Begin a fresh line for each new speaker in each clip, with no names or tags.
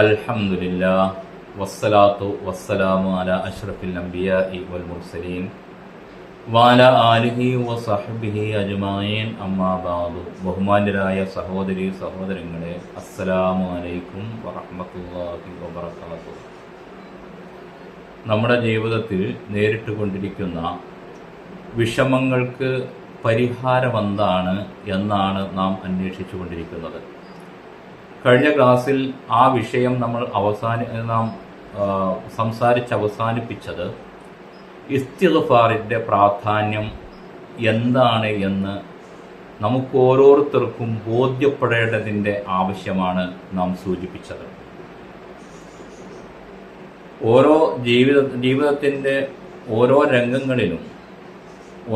അൽഹംദുലില്ലാ വസ്സലാത്തു വസ്സലാമു അലാ അഷ്റഫിൽ അംബിയാഇ വൽ മുർസലീൻ വഅലാ ആലിഹി വസഹ്ബിഹി അജ്മഈൻ അമ്മാ ബഅദു. ബഹുമാന്യരായ സഹോദരീ സഹോദരങ്ങളെ, അസ്സലാമു അലൈക്കും വറഹ്മത്തുള്ളാഹി വബറകാതുഹു. നമ്മുടെ ജീവിതത്തിൽ നേരിട്ട് കൊണ്ടിരിക്കുന്ന വിഷമങ്ങൾക്ക് പരിഹാരമെന്താണ് എന്നാണ് നാം അന്വേഷിച്ചു കൊണ്ടിരിക്കുന്നത്. കഴിഞ്ഞ ക്ലാസ്സിൽ ആ വിഷയം നാം സംസാരിച്ച് അവസാനിപ്പിച്ചത് ഇസ്തിഗ്ഫാറിന്റെ പ്രാധാന്യം എന്താണ് എന്ന് നമുക്ക് ഓരോരുത്തർക്കും ബോധ്യപ്പെടേണ്ടതിൻ്റെ ആവശ്യമാണ് നാം സൂചിപ്പിച്ചത്. ഓരോ ജീവിതത്തിൻ്റെ ഓരോ രംഗങ്ങളിലും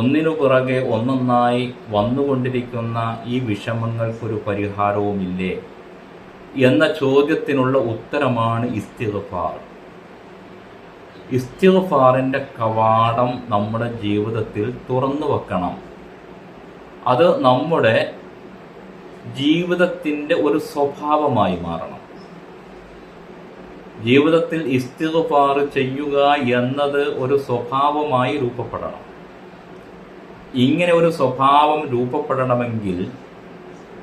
ഒന്നിനു പുറകെ ഒന്നൊന്നായി വന്നുകൊണ്ടിരിക്കുന്ന ഈ വിഷമങ്ങൾക്കൊരു പരിഹാരവുമില്ലേ എന്ന ചോദ്യത്തിനുള്ള ഉത്തരമാണ് ഇസ്തിഗ്ഫാർ. ഇസ്തിഗ്ഫാറിന്റെ കവാടം നമ്മുടെ ജീവിതത്തിൽ തുറന്നു വെക്കണം. അത് നമ്മുടെ ജീവിതത്തിന്റെ ഒരു സ്വഭാവമായി മാറണം. ജീവിതത്തിൽ ഇസ്തിഗ്ഫാർ ചെയ്യുക എന്നത് ഒരു സ്വഭാവമായി രൂപപ്പെടണം. ഇങ്ങനെ ഒരു സ്വഭാവം രൂപപ്പെടണമെങ്കിൽ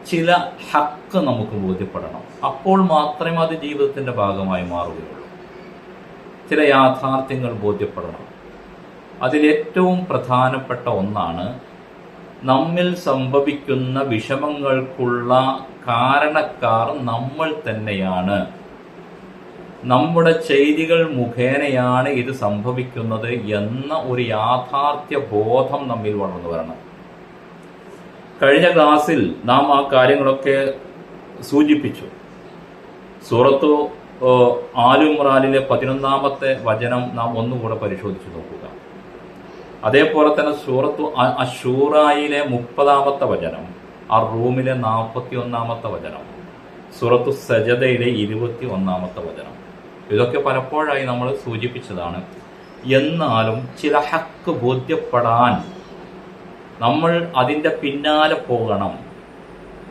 ചില ഹക്ക് നമുക്ക് ബോധ്യപ്പെടണം. അപ്പോൾ മാത്രമേ അത് ജീവിതത്തിന്റെ ഭാഗമായി മാറുകയുള്ളൂ. ചില യാഥാർത്ഥ്യങ്ങൾ ബോധ്യപ്പെടണം. അതിലേറ്റവും പ്രധാനപ്പെട്ട ഒന്നാണ്, നമ്മിൽ സംഭവിക്കുന്ന വിഷമങ്ങൾക്കുള്ള കാരണക്കാർ നമ്മൾ തന്നെയാണ്. നമ്മുടെ ചെയ്തികൾ മുഖേനയാണ് ഇത് സംഭവിക്കുന്നത് എന്ന ഒരു യാഥാർത്ഥ്യ ബോധം നമ്മിൽ വളർന്നു വരണം. കഴിഞ്ഞ ക്ലാസ്സിൽ നാം ആ കാര്യങ്ങളൊക്കെ സൂചിപ്പിച്ചു. സൂറത്തു ആലു ഇമ്രാനിലെ 11-ാമത്തെ വചനം നാം ഒന്നുകൂടെ പരിശോധിച്ചു നോക്കുക. അതേപോലെ തന്നെ സൂറത്തു അശൂറായിലെ 30-ാമത്തെ വചനം, റൂമിലെ 41-ാമത്തെ വചനം, സൂറത്തു സജദയിലെ 21-ാമത്തെ വചനം, ഇതൊക്കെ പലപ്പോഴായി നമ്മൾ സൂചിപ്പിച്ചതാണ്. എന്നാലും ചില ഹക്ക് ബോധ്യപ്പെടാൻ നമ്മൾ അതിൻ്റെ പിന്നാലെ പോകണം.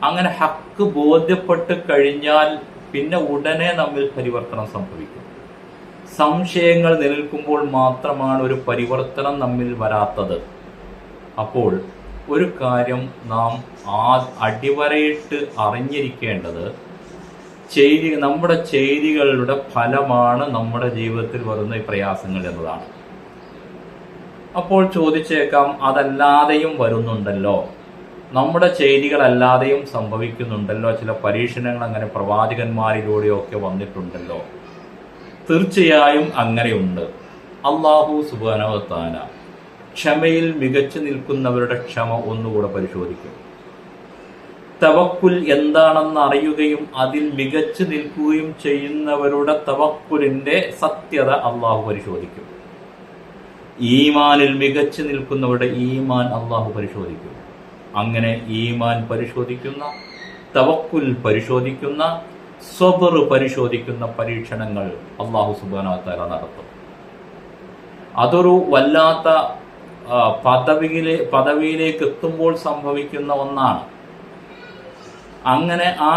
അങ്ങനെ ഹക്ക് ബോധ്യപ്പെട്ട് കഴിഞ്ഞാൽ പിന്നെ ഉടനെ നമ്മിൽ പരിവർത്തനം സംഭവിക്കും. സംശയങ്ങൾ നിലനിൽക്കുമ്പോൾ മാത്രമാണ് ഒരു പരിവർത്തനം നമ്മിൽ വരാത്തത്. അപ്പോൾ ഒരു കാര്യം നാം അടിവരയിട്ട് അറിഞ്ഞിരിക്കേണ്ടത്, നമ്മുടെ ചെയ്തികളുടെ ഫലമാണ് നമ്മുടെ ജീവിതത്തിൽ വരുന്ന ഈ പ്രയാസങ്ങൾ എന്നതാണ്. അപ്പോൾ ചോദിച്ചേക്കാം, അതല്ലാതെയും വരുന്നുണ്ടല്ലോ, നമ്മുടെ ചെയ്തികളല്ലാതെയും സംഭവിക്കുന്നുണ്ടല്ലോ, ചില പരീക്ഷണങ്ങൾ അങ്ങനെ പ്രവാചകന്മാരിലൂടെയൊക്കെ വന്നിട്ടുണ്ടല്ലോ. തീർച്ചയായും അങ്ങനെയുണ്ട്. അല്ലാഹു സുബ്ഹാനഹു വ തആല ക്ഷമയിൽ മികച്ചു നിൽക്കുന്നവരുടെ ക്ഷമ ഒന്നുകൂടെ പരിശോധിക്കും. തവക്കുൽ എന്താണെന്ന് അറിയുകയും അതിൽ മികച്ചു നിൽക്കുകയും ചെയ്യുന്നവരുടെ തവക്കുലിന്റെ സത്യത അള്ളാഹു പരിശോധിക്കും. ഈമാനിൽ മികച്ചു നിൽക്കുന്നവരുടെ ഈമാൻ അള്ളാഹു പരിശോധിക്കും. അങ്ങനെ ഈമാൻ പരിശോധിക്കുന്ന, തവക്കുൽ പരിശോധിക്കുന്ന, സ്വബർ പരിശോധിക്കുന്ന പരീക്ഷണങ്ങൾ അള്ളാഹു സുബ്ഹാനഹു വ തആല നടത്തും. അതൊരു വല്ലാത്ത പദവിയിലേക്ക് എത്തുമ്പോൾ സംഭവിക്കുന്ന ഒന്നാണ്. അങ്ങനെ ആ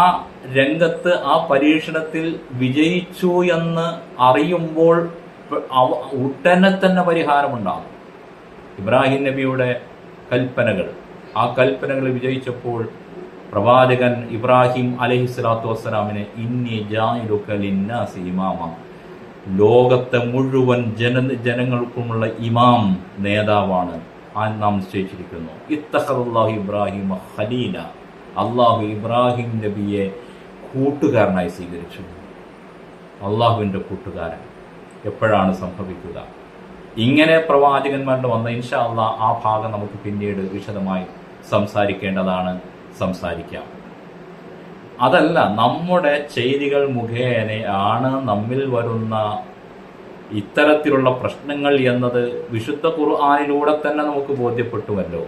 രംഗത്ത്, ആ പരീക്ഷണത്തിൽ വിജയിച്ചു എന്ന് അറിയുമ്പോൾ ഉടനെ തന്നെ പരിഹാരമുണ്ടാകും. ഇബ്രാഹിം നബിയുടെ കൽപ്പനകൾ, ആ കൽപ്പനകൾ വിജയിച്ചപ്പോൾ പ്രവാചകൻ ഇബ്രാഹിം അലൈഹിസ്സലാത്തു വസ്സലാമിനെ ഇന്നി ജാഇലുക ലിന്നാസി ഇമാമ, ലോകത്തെ മുഴുവൻ ജനങ്ങൾക്കുമുള്ള ഇമാം, നേതാവാണ് നാം നിശ്ചയിച്ചിരിക്കുന്നു. ഇത്തഖദല്ലാഹു ഇബ്രാഹിമ ഖലീല, അള്ളാഹു ഇബ്രാഹിം നബിയെ കൂട്ടുകാരനായി സ്വീകരിച്ചു. അള്ളാഹുവിൻ്റെ കൂട്ടുകാരൻ എപ്പോഴാണ് സംഭവിക്കുക? ഇങ്ങനെ പ്രവാചകന്മാരുടെ വന്ന ഇൻഷാ അള്ളാഹ് ആ ഭാഗം നമുക്ക് പിന്നീട് വിശദമായി സംസാരിക്കേണ്ടതാണ്, സംസാരിക്കാം. അതല്ല, നമ്മുടെ ചെയ്തികൾ മുഖേനയാണ് നമ്മിൽ വരുന്ന ഇത്തരത്തിലുള്ള പ്രശ്നങ്ങൾ എന്നത് വിശുദ്ധ ഖുർആനിലൂടെ തന്നെ നമുക്ക് ബോധ്യപ്പെട്ടുവല്ലോ.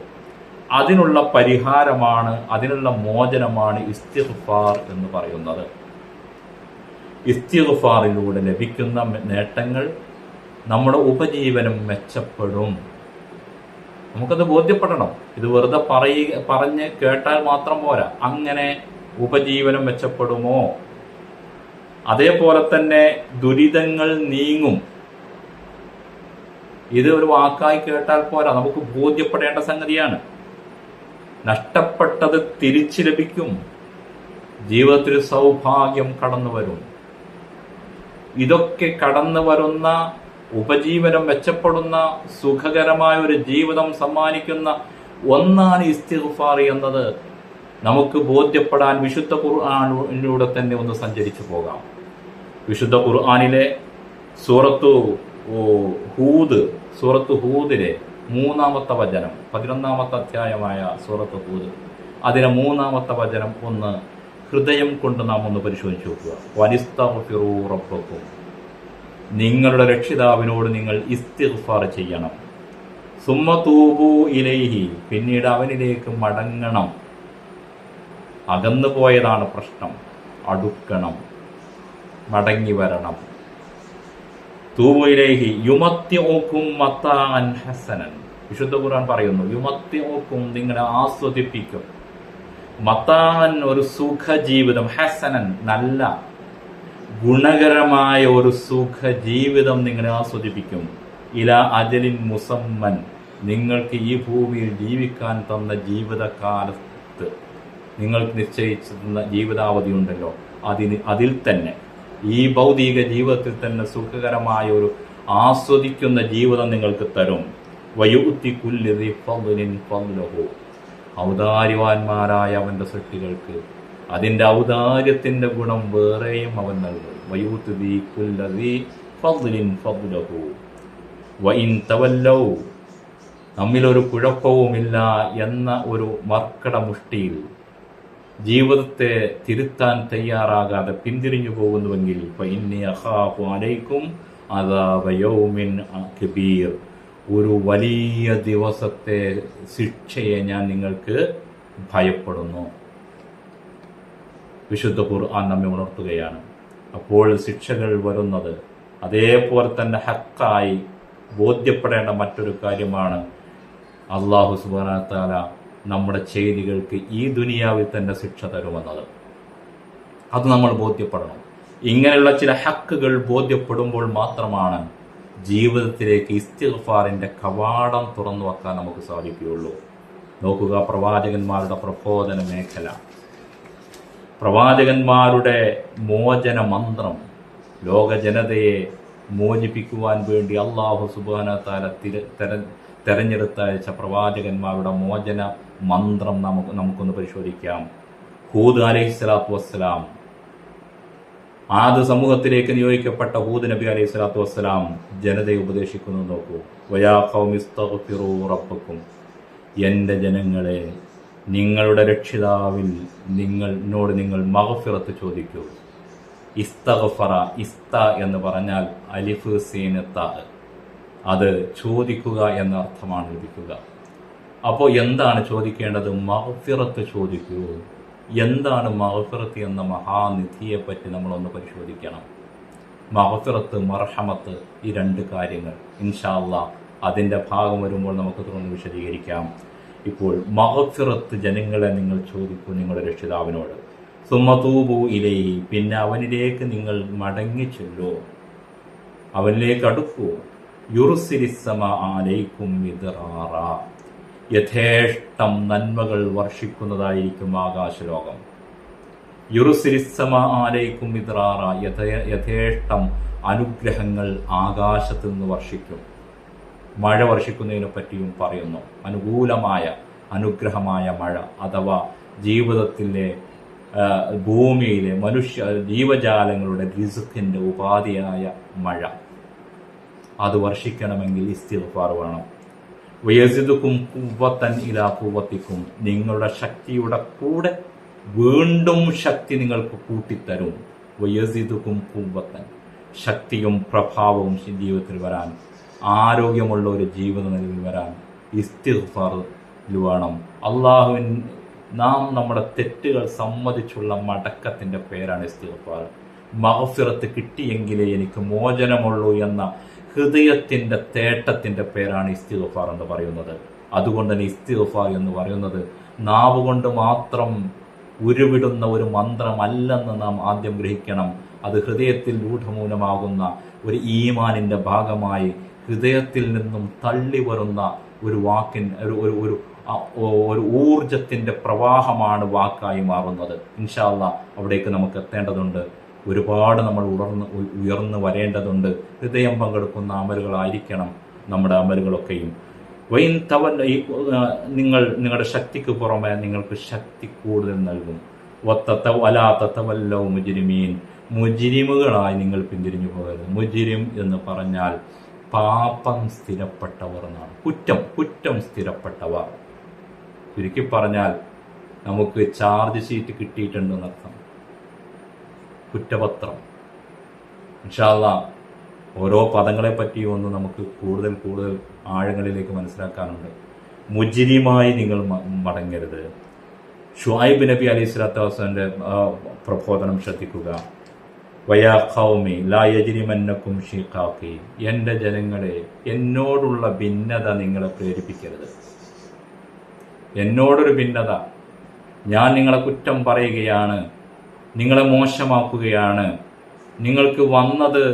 അതിനുള്ള പരിഹാരമാണ്, അതിനുള്ള മോചനമാണ് ഇസ്തിഗ്ഫാർ എന്ന് പറയുന്നത്. ഇസ്തിഗ്ഫാറിലൂടെ ലഭിക്കുന്ന നേട്ടങ്ങൾ, നമ്മുടെ ഉപജീവനം മെച്ചപ്പെടും. നമുക്കത് ബോധ്യപ്പെടണം. ഇത് വെറുതെ പറഞ്ഞ് കേട്ടാൽ മാത്രം പോരാ. അങ്ങനെ ഉപജീവനം മെച്ചപ്പെടുമോ? അതേപോലെ തന്നെ ദുരിതങ്ങൾ നീങ്ങും. ഇത് ഒരു വാക്കായി കേട്ടാൽ പോരാ, നമുക്ക് ബോധ്യപ്പെടേണ്ട സംഗതിയാണ്. നഷ്ടപ്പെട്ടത് തിരിച്ചു ലഭിക്കും. ജീവിതത്തിൽ സൗഭാഗ്യം കടന്നു വരും. ഇതൊക്കെ കടന്നു വരുന്ന, ഉപജീവനം മെച്ചപ്പെടുന്ന, സുഖകരമായ ഒരു ജീവിതം സമ്മാനിക്കുന്ന ഒന്നാണ് ഇസ്തിഗ്ഫാർ എന്നത് നമുക്ക് ബോധ്യപ്പെടാൻ വിശുദ്ധ ഖുർആനിലൂടെ തന്നെ ഒന്ന് സഞ്ചരിച്ചു പോകാം. വിശുദ്ധ ഖുർആനിലെ സൂറത്തു ഹൂദിലെ 3-ാമത്തെ വചനം, 11-ാമത്തെ അധ്യായമായ സൂറത്ത് ഹൂദ്, അതിലെ 3-ാമത്തെ വചനം ഒന്ന് ഹൃദയം കൊണ്ട് നാം ഒന്ന് പരിശോധിച്ച് നോക്കുക. വനിസ്തഗ്ഫിറൂ റബ്ബക്കും, നിങ്ങളുടെ രക്ഷിതാവിനോട് നിങ്ങൾ ഇസ്തിഗ്ഫാർ ചെയ്യണം. സുമ്മ തൂബൂ ഇലൈഹി, പിന്നീട് അവനിലേക്ക് മടങ്ങണം. അകന്നു പോയതാണ് പ്രശ്നം, അടുക്കണം, മടങ്ങി വരണം. തൂബൂ ഇലൈഹി യുമത്തിഉകും മതാഅൻ ഹസനൻ, വിശുദ്ധ ഖുർആൻ പറയുന്നു, യുമത്തിഉകും, നിങ്ങളെ ആസ്വദിപ്പിക്കും, മതാഅൻ ഒരു സുഖജീവിതം, ഹസനൻ നല്ല ഗുണകരമായ ഒരു സുഖജീവിതം നിങ്ങളെ ആസ്വദിപ്പിക്കും. ഇല അജലിൻ മുസമ്മൻ, നിങ്ങൾക്ക് ഈ ഭൂമിയിൽ ജീവിക്കാൻ തന്ന ജീവിതകാലത്ത് നിങ്ങൾക്ക് നിശ്ചയിച്ചിരുന്ന ജീവിതാവധി ഉണ്ടല്ലോ, അതിൽ തന്നെ, ഈ ഭൗതിക ജീവിതത്തിൽ തന്നെ സുഖകരമായ ഒരു ആസ്വദിക്കുന്ന ജീവിതം നിങ്ങൾക്ക് തരും. വയുത്തി കുല്ലി ദി ഫദ്ലിൻ ഫദ്ലഹു, ഔദാര്യവാന്മാരായ അവന്റെ സൃഷ്ടികൾക്ക് അതിന്റെ ഔദാര്യത്തിന്റെ ഗുണം വേറെയും അവൻ നൽകും. വയുത്തി ദി കുല്ലി ഫദ്ലിൻ ഫദ്ലഹു വഇൻ തവല്ലൗ, നമ്മിലൊരു കുഴപ്പവുമില്ല എന്ന ഒരു മർക്കട മുഷ്ടിയിൽ ജീവിതത്തെ തിരുത്താൻ തയ്യാറാകാതെ പിന്തിരിഞ്ഞു പോകുന്നുവെങ്കിൽ ഫഇന്നി അഖാഫു അലൈക്കും അദാബ യൗമിൻ കബീർ, ഒരു വലിയ ദിവസത്തെ ശിക്ഷയെ ഞാൻ നിങ്ങൾക്ക് ഭയപ്പെടുന്നു. വിശുദ്ധ ഖുർആൻ നമ്മെ ഉണർത്തുകയാണ്. അപ്പോൾ ശിക്ഷകൾ വരുന്നത് അതേപോലെ തന്നെ ഹക്കായി ബോധ്യപ്പെടേണ്ട മറ്റൊരു കാര്യമാണ്, അല്ലാഹു സുബ്ഹാനഹു വ തആല നമ്മുടെ ചെയ്തികൾക്ക് ഈ ദുനിയാവിൽ തന്നെ ശിക്ഷ തരുമെന്നത്. അത് നമ്മൾ ബോധ്യപ്പെടണം. ഇങ്ങനെയുള്ള ചില ഹക്കുകൾ ബോധ്യപ്പെടുമ്പോൾ മാത്രമാണ് ജീവിതത്തിലേക്ക് ഇസ്തിഗ്ഫാറിന്റെ കവാടം തുറന്നു വെക്കാൻ നമുക്ക് സാധിക്കുകയുള്ളൂ. നോക്കുക, പ്രവാചകന്മാരുടെ പ്രബോധന മേഖല, പ്രവാചകന്മാരുടെ മോചന മന്ത്രം, ലോക ജനതയെ മോചിപ്പിക്കുവാൻ വേണ്ടി അല്ലാഹു സുബ്ഹാനഹു വ തആല തെരഞ്ഞെടുത്തയച്ച പ്രവാചകന്മാരുടെ മോചന മന്ത്രം നമുക്കൊന്ന് പരിശോധിക്കാം. ഹൂദ് അലൈഹിസ്സലാത്തു വസ്സലാം, ആദ്യ സമൂഹത്തിലേക്ക് നിയോഗിക്കപ്പെട്ട ഹൂദ് നബി അലൈഹിസ്സലാത്തു വസ്സലാം ജനതയെ ഉപദേശിക്കുന്നു. നോക്കൂ, വയാ ഖൗമി ഇസ്തഗ്ഫിറൂ റബ്ബക്കും, എൻ്റെ ജനങ്ങളെ, നിങ്ങളുടെ രക്ഷിതാവിൽ നിങ്ങൾ മഗ്ഫിറത്ത് ചോദിക്കൂ. ഇസ്തഗ്ഫറ, ഇസ്ത എന്ന് പറഞ്ഞാൽ അലിഫ് സീൻ ത, അത് ചോദിക്കുക എന്ന അർത്ഥമാണ് ലഭിക്കുക. അപ്പോൾ എന്താണ് ചോദിക്കേണ്ടത്? മഗ്ഫിറത്ത് ചോദിക്കൂ. എന്താണ് മഗ്ഫിറത്ത് എന്ന മഹാനിധിയെ പറ്റി നമ്മളൊന്ന് പരിശോധിക്കണം. മഗ്ഫിറത്ത്, മർഹമത്ത്, ഈ രണ്ട് കാര്യങ്ങൾ ഇൻഷാ അല്ലാഹ് അതിൻ്റെ ഭാഗം വരുമ്പോൾ നമുക്ക് തുറന്ന് വിശദീകരിക്കാം. ഇപ്പോൾ മഗ്ഫിറത്ത് ജനങ്ങളെ നിങ്ങൾ ചോദിക്കൂ നിങ്ങളുടെ രക്ഷിതാവിനോട്. സുമ്മ തൂബൂ ഇലൈഹി, പിന്നെ അവനിലേക്ക് നിങ്ങൾ മടങ്ങി ചെല്ലൂ, അവനിലേക്ക് അടുക്കൂ. യുർസിലിസ്സമാ അലൈക്കും മിദ്റാറ, യഥേഷ്ടം നന്മകൾ വർഷിക്കുന്നതായിരിക്കും ആകാശലോകം. യുർസിലിസ്സമാ അലൈക്കും മിദ്റാറ, യഥേഷ്ടം അനുഗ്രഹങ്ങൾ ആകാശത്ത് നിന്ന് വർഷിക്കും. മഴ വർഷിക്കുന്നതിനെ പറ്റിയും പറയുന്നു. അനുകൂലമായ അനുഗ്രഹമായ മഴ, അഥവാ ജീവിതത്തിലെ ഭൂമിയിലെ ജീവജാലങ്ങളുടെ റിസ്ക്കിന്റെ ഉപാധിയായ മഴ, അത് വർഷിക്കണമെങ്കിൽ ഇസ്തിഗ്ഫാർ വേണം. വയസിദുക്കും ഖുവ്വത്തൻ ഇലാ ഖുവ്വത്തിക്കും, നിങ്ങളുടെ ശക്തിയുടെ കൂടെ വീണ്ടും ശക്തി നിങ്ങൾക്ക് കൂട്ടിത്തരും. വയസിദുക്കും ഖുവ്വത്തൻ, ശക്തിയും പ്രഭാവവും ജീവിതത്തിൽ വരാൻ, ആരോഗ്യമുള്ള ഒരു ജീവിത നിലയിൽ വരാൻ ഇസ്തിഗ്ഫാർ വേണം. നാം നമ്മുടെ തെറ്റുകൾ സമ്മതിച്ചുള്ള മടക്കത്തിന്റെ പേരാണ് ഇസ്തിഗ്ഫാർ. മഗ്ഫിറത്ത് കിട്ടിയെങ്കിലേ എനിക്ക് മോചനമുള്ളൂ എന്ന ഹൃദയത്തിന്റെ തേട്ടത്തിന്റെ പേരാണ് ഇസ്തിഗ്ഫാർ എന്ന് പറയുന്നത്. അതുകൊണ്ട് തന്നെ ഇസ്തിഗ്ഫാർ എന്ന് പറയുന്നത് നാവ് കൊണ്ട് മാത്രം ഉരുവിടുന്ന ഒരു മന്ത്രമല്ലെന്ന് നാം ആദ്യം ഗ്രഹിക്കണം. അത് ഹൃദയത്തിൽ രൂഢമൂലമാകുന്ന ഒരു ഈമാനിന്റെ ഭാഗമായി ഹൃദയത്തിൽ നിന്നും തള്ളി വരുന്ന ഒരു ഒരു ഊർജത്തിന്റെ പ്രവാഹമാണ് വാക്കായി മാറുന്നത്. ഇൻഷാ അല്ലാഹ് അവിടേക്ക് നമുക്ക് എത്തേണ്ടതുണ്ട്. ഒരുപാട് നമ്മൾ ഉയർന്നു വരേണ്ടതുണ്ട്. ഹൃദയം പങ്കെടുക്കുന്ന അമലുകളായിരിക്കണം നമ്മുടെ അമലുകളൊക്കെയും. നിങ്ങളുടെ ശക്തിക്ക് പുറമെ നിങ്ങൾക്ക് ശക്തി കൂടുതൽ നൽകും. മുജിരിമുകളായി നിങ്ങൾ പിന്തിരിഞ്ഞു പോകരുത്. മുജിരിം എന്ന് പറഞ്ഞാൽ പാപം സ്ഥിരപ്പെട്ടവർ എന്നാണ്. കുറ്റം സ്ഥിരപ്പെട്ടവർ. ചുരുക്കി പറഞ്ഞാൽ നമുക്ക് ചാർജ് ഷീറ്റ് കിട്ടിയിട്ടുണ്ടെന്നർത്ഥം, കുറ്റപത്രം. ഇൻഷാ അല്ലാഹ് ഓരോ പദങ്ങളെ പറ്റിയും ഒന്ന് നമുക്ക് കൂടുതൽ ആഴങ്ങളിലേക്ക് മനസ്സിലാക്കാനുണ്ട്. മുജ്രിമായി നിങ്ങൾ മടങ്ങരുത്. ഷുഐബ് നബി അലൈഹി സ്വലാത്തു വസ്സലാമിന്റെ പ്രബോധനം ശ്രദ്ധിക്കുക. വയാ ഖൗമി ലാ യജ്രിമന്നകും ഷിഖാഖി, എൻ്റെ ജനങ്ങളെ എന്നോടുള്ള ഭിന്നത നിങ്ങളെ പ്രേരിപ്പിക്കരുത്. എന്നോടൊരു ഭിന്നത, ഞാൻ നിങ്ങളെ കുറ്റം പറയുകയാണ്, നിങ്ങളെ മോശമാക്കുകയാണ്, നിങ്ങൾക്ക് വന്നത്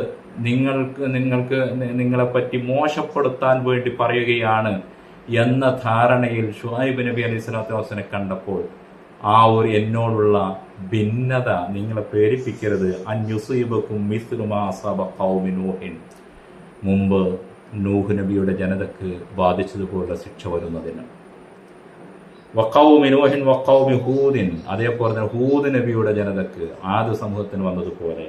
നിങ്ങളെപ്പറ്റി മോശപ്പെടുത്താൻ വേണ്ടി പറയുകയാണ് എന്ന ധാരണയിൽ ഷുഐബ് നബി അലൈഹി സ്വലാത്തു വസ്സലാമിനെ കണ്ടപ്പോൾ ആ ഒരു എന്നോടുള്ള ഭിന്നത നിങ്ങളെ പ്രേരിപ്പിക്കരുത്. അൻയുസീബക്കും മിസ്ലു മാ അസാബ ഖൗമി നൂഹിൻ, മുമ്പ് നൂഹ് നബിയുടെ ജനതക്ക് ബാധിച്ചതുപോലുള്ള ശിക്ഷ വരുന്നതിന്. വഖൗമി നൂഹിൻ വഖൗമി ഹൂദിൻ, അതേപോലെ തന്നെ ഹൂദ് നബിയുടെ ജനതക്ക് ആദ് സമൂഹത്തിന് വന്നതുപോലെ.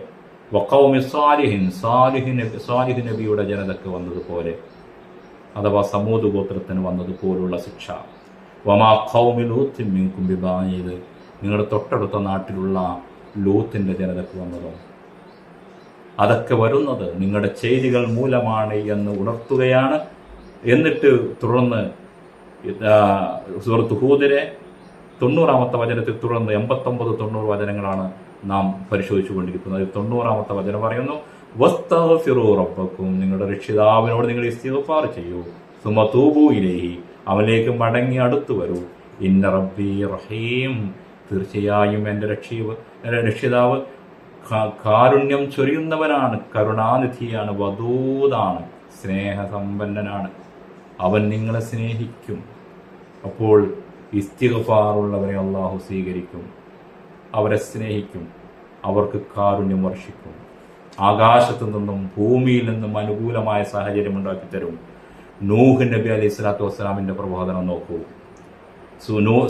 വഖൗമി സാലിഹിൻ, സാലിഹ് നബിയുടെ ജനതക്ക് വന്നതുപോലെ, അഥവാ സമൂദ് ഗോത്രത്തിന് വന്നതുപോലുള്ള ശിക്ഷ. വമാ ഖൗമി ലൂത്തിൻ മിൻകും ബിബഈദ്, നിങ്ങളുടെ തൊട്ടടുത്ത നാട്ടിലുള്ള ലൂത്തിന്റെ ജനതക്ക് വന്നതോ, അതൊക്കെ വരുന്നത് നിങ്ങളുടെ ചെയ്തികൾ മൂലമാണ് എന്ന് ഉണർത്തുകയാണ്. എന്നിട്ട് തുടർന്ന് സൂറത്ത് ഹൂദിലെ 90-ാമത്തെ വചനത്തിൽ തുടർന്ന് 89-90 വചനങ്ങളാണ് നാം പരിശോധിച്ചു കൊണ്ടിരിക്കുന്നത്. 90-ാമത്തെ വചനം പറയുന്നു, വസ്തഗ്ഫിറൂ റബ്ബക്കും, നിങ്ങളുടെ രക്ഷിതാവിനോട് നിങ്ങൾ ഇസ്തിഗ്ഫാർ ചെയ്യൂ. സുമ്മ തൂബൂ ഇലൈഹി, അവനിലേക്ക് മടങ്ങി അടുത്തു വരൂ. ഇന്ന റബ്ബി റഹീം, തീർച്ചയായും എൻ്റെ രക്ഷിതാവ് കാരുണ്യം ചൊരിയുന്നവനാണ്, കരുണാനിധിയാണ്, വദൂദാണ്, സ്നേഹസമ്പന്നനാണ്. അവൻ നിങ്ങളെ സ്നേഹിക്കും. അപ്പോൾ ഇസ്തിഗ്ഫാറുള്ളവരെ അള്ളാഹു സ്വീകരിക്കും, അവരെ സ്നേഹിക്കും, അവർക്ക് കാരുണ്യം വർഷിക്കും, ആകാശത്തു നിന്നും ഭൂമിയിൽ നിന്നും അനുകൂലമായ സാഹചര്യം ഉണ്ടാക്കി തരും. നൂഹ് നബി അലൈഹി സ്വലാത്തു വസ്സലാമിന്റെ പ്രബോധനം നോക്കൂ.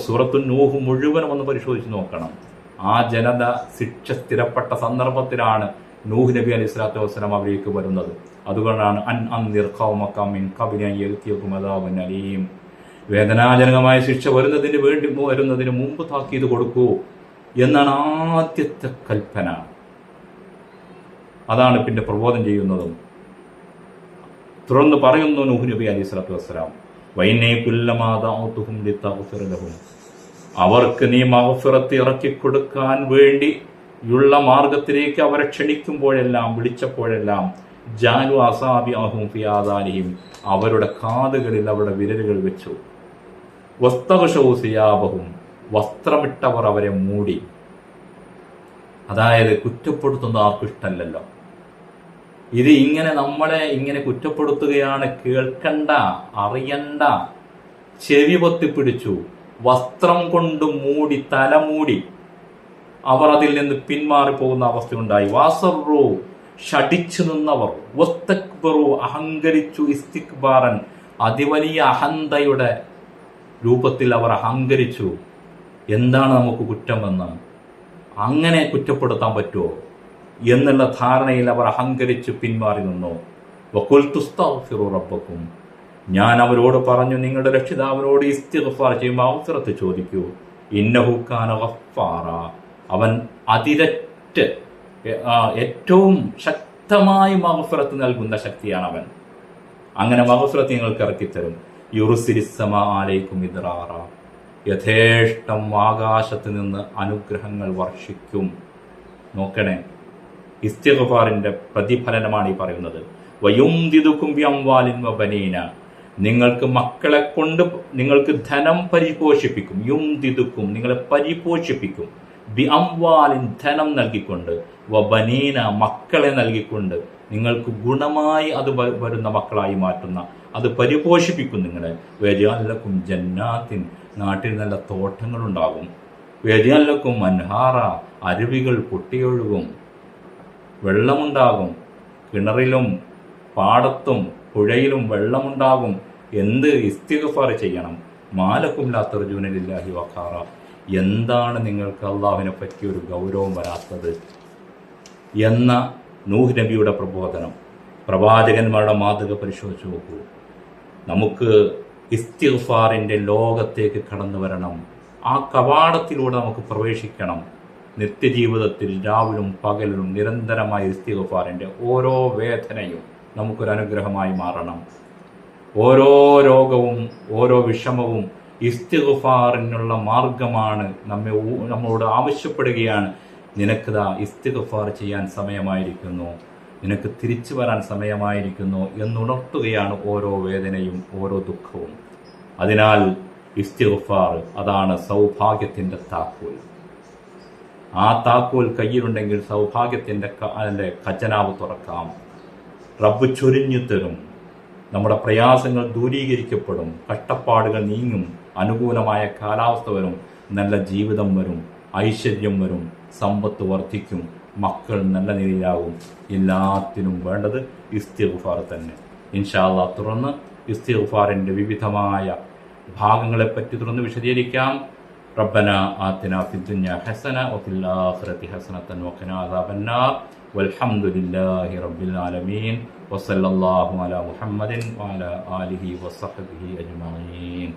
സൂറത്തു നൂഹ് മുഴുവനും ഒന്ന് പരിശോധിച്ച് നോക്കണം. ആ ജനത ശിക്ഷ സ്ഥിരപ്പെട്ട സന്ദർഭത്തിലാണ് നൂഹ് നബി അലൈഹി സ്വലാത്തു വസ്സലാം അവരിലേക്ക് വരുന്നത്. അതുകൊണ്ടാണ് വേദനാജനകമായ ശിക്ഷ വരുന്നതിന് മുമ്പ് താക്കീത് കൊടുക്കൂ എന്നാണ് ആദ്യത്തെ കൽപ്പന. അതാണ് പിന്നെ പ്രബോധനം ചെയ്യുന്നതും. തുടർന്ന് പറയുന്നു നൂഹ് നബി അലൈഹി സ്വലാത്തു വസ്സലാം, അവർക്ക് നീ മഗ്ഫിറത്ത് ഇറക്കിക്കൊടുക്കാൻ വേണ്ടിയുള്ള മാർഗത്തിലേക്ക് അവരെ ക്ഷണിക്കുമ്പോഴെല്ലാം, വിളിച്ചപ്പോഴെല്ലാം, ജാലു അസാബിഅഹും ഫി ആദാനിഹിം, അവരുടെ കാതുകളിൽ അവരുടെ വിരലുകൾ വെച്ചു. വസ്തഗ്ശൗ സിയാബഹും, വസ്ത്രമിട്ടവർ അവരെ മൂടി. അതായത് കുറ്റപ്പെടുത്തുന്ന ആർക്കും ഇഷ്ടമല്ലല്ലോ. ഇത് നമ്മളെ ഇങ്ങനെ കുറ്റപ്പെടുത്തുകയാണ്, കേൾക്കണ്ട, അറിയണ്ട, ചെവി പൊത്തിപ്പിടിച്ചു, വസ്ത്രം കൊണ്ട് മൂടി, തലമൂടി അവർ അതിൽ നിന്ന് പിന്മാറിപ്പോകുന്ന അവസ്ഥയുണ്ടായി. വാസറു, ഷടിച്ചു നിന്നവർ, വസ്തക്ബറു, അഹങ്കരിച്ചു, ഇസ്തിക്ബാറൻ, അതിവലിയ അഹന്തയുടെ രൂപത്തിൽ അവർ അഹങ്കരിച്ചു. എന്താണ് നമുക്ക് കുറ്റമെന്ന്, അങ്ങനെ കുറ്റപ്പെടുത്താൻ പറ്റുമോ എന്നുള്ള ധാരണയിൽ അവർ അഹങ്കരിച്ച് പിന്മാറി നിന്നു. വഖുൽതുസ്തഗ്ഫിറു റബ്ബക്കും, ഞാൻ അവരോട് പറഞ്ഞു, നിങ്ങളുടെ രക്ഷിതാവിനോട് ഇസ്തിഗ്ഫാർ ചെയ്യുമ്പോൾ മഗ്ഫിറത്ത് ചോദിക്കൂ. ഇന്നഹു കാന ഗഫാറ, അവൻ അതിരറ്റ് ഏറ്റവും ശക്തമായി മഗ്ഫിറത്ത് നൽകുന്ന ശക്തിയാണ് അവൻ. അങ്ങനെ മഗ്ഫിറത്ത് നിങ്ങൾക്ക് ഇറക്കിത്തരും. യുർസിലിസ്സമാ അലൈക്കും മിദ്റാറ, യഥേഷ്ടം ആകാശത്ത് നിന്ന് അനുഗ്രഹങ്ങൾ വർഷിക്കും. നോക്കണേ, ഇസ്തിഗ്ഫാറിന്റെ പ്രതിഫലനമാണ് ഈ പറയുന്നത്. വയുംദിദുകും ബിഅംവാലിൻ വബനീന, നിങ്ങൾക്ക് മക്കളെ കൊണ്ട് നിങ്ങൾക്ക് ധനം പരിപോഷിപ്പിക്കും, യുംദിദുക്കും നിങ്ങളെ പരിപോഷിപ്പിക്കും, ബി അംവാലിൻ ധനം നൽകിക്കൊണ്ട്, വബനീന മക്കളെ നൽകിക്കൊണ്ട്, നിങ്ങൾക്ക് ഗുണമായി അത് വരുന്ന മക്കളായി മാറ്റുന്ന, അത് പരിപോഷിപ്പിക്കും നിങ്ങളെ. വേദിയാലക്കും ജന്നാത്തിൻ നാട്ടിൽ നല്ല തോട്ടങ്ങളുണ്ടാകും. വേദിയാലക്കും അൻഹാറ അരുവികൾ പൊട്ടിയൊഴുകും, വെള്ളമുണ്ടാകും, കിണറിലും പാടത്തും പുഴയിലും വെള്ളമുണ്ടാകും. എന്ത് ഇസ്തിഗ്ഫാർ ചെയ്യണം. മാലക്കും ലാ തർജൂന ലില്ലാഹി വഖാറ. എന്താണ് നിങ്ങൾക്ക് അള്ളാഹുവിനെ പറ്റി ഒരു ഗൗരവം വരാത്തത് എന്ന നൂഹ് നബിയുടെ പ്രബോധനം, പ്രവാചകന്മാരുടെ മാതൃക പരിശോധിച്ച് നോക്കൂ. നമുക്ക് ഇസ്തിഗ്ഫാറിൻ്റെ ലോകത്തേക്ക് കടന്നു വരണം. ആ കവാടത്തിലൂടെ നമുക്ക് പ്രവേശിക്കണം. നിത്യജീവിതത്തിൽ രാവിലും പകലും നിരന്തരമായ ഇസ്തിഗ്ഫാറിൻ്റെ ഓരോ വേദനയും നമുക്കൊരു അനുഗ്രഹമായി മാറണം. ഓരോ രോഗവും ഓരോ വിഷമവും ഇസ്തിഗ്ഫാറിനുള്ള മാർഗമാണ്. നമ്മളോട് ആവശ്യപ്പെടുകയാണ്, നിനക്കിതാ ഇസ്തിഗ്ഫാർ ചെയ്യാൻ സമയമായിരിക്കുന്നു, നിനക്ക് തിരിച്ചു വരാൻ സമയമായിരിക്കുന്നു എന്നുണർത്തുകയാണ് ഓരോ വേദനയും ഓരോ ദുഃഖവും. അതിനാൽ ഇസ്തിഗ്ഫാർ അതാണ് സൗഭാഗ്യത്തിൻ്റെ താക്കോൽ. ആ താക്കോൽ കയ്യിലുണ്ടെങ്കിൽ സൗഭാഗ്യത്തിൻ്റെ ഖജനാവ് തുറക്കാം. റബ്ബ് ചൊരിഞ്ഞു തരും. നമ്മുടെ പ്രയാസങ്ങൾ ദൂരീകരിക്കപ്പെടും, കഷ്ടപ്പാടുകൾ നീങ്ങും, അനുകൂലമായ കാലാവസ്ഥ വരും, നല്ല ജീവിതം വരും, ഐശ്വര്യം വരും, സമ്പത്ത് വർദ്ധിക്കും, മക്കൾ നല്ല നിലയിലാകും. എല്ലാത്തിനും വേണ്ടത് ഇസ്തിഗ്ഫാർ തന്നെ. ഇൻഷാ അല്ലാഹ് തുറന്ന് ഇസ്തിഗ്ഫാറിൻ്റെ വിവിധമായ ഭാഗങ്ങളെപ്പറ്റി തുറന്ന് വിശദീകരിക്കാം. റബ്ബനാ ആതിനാ ഫിദ്ദുനിയ ഹസന വഫിൽ ആഖിറതി ഹസനതൻ വഖിനാ അദാബന്നാർ. വൽഹംദുലില്ലാഹി റബ്ബിൽ ആലമീൻ. വസല്ലല്ലാഹു അലാ മുഹമ്മദിൻ വഅലാ ആലിഹി വസഹ്ബിഹി അജ്മഈൻ.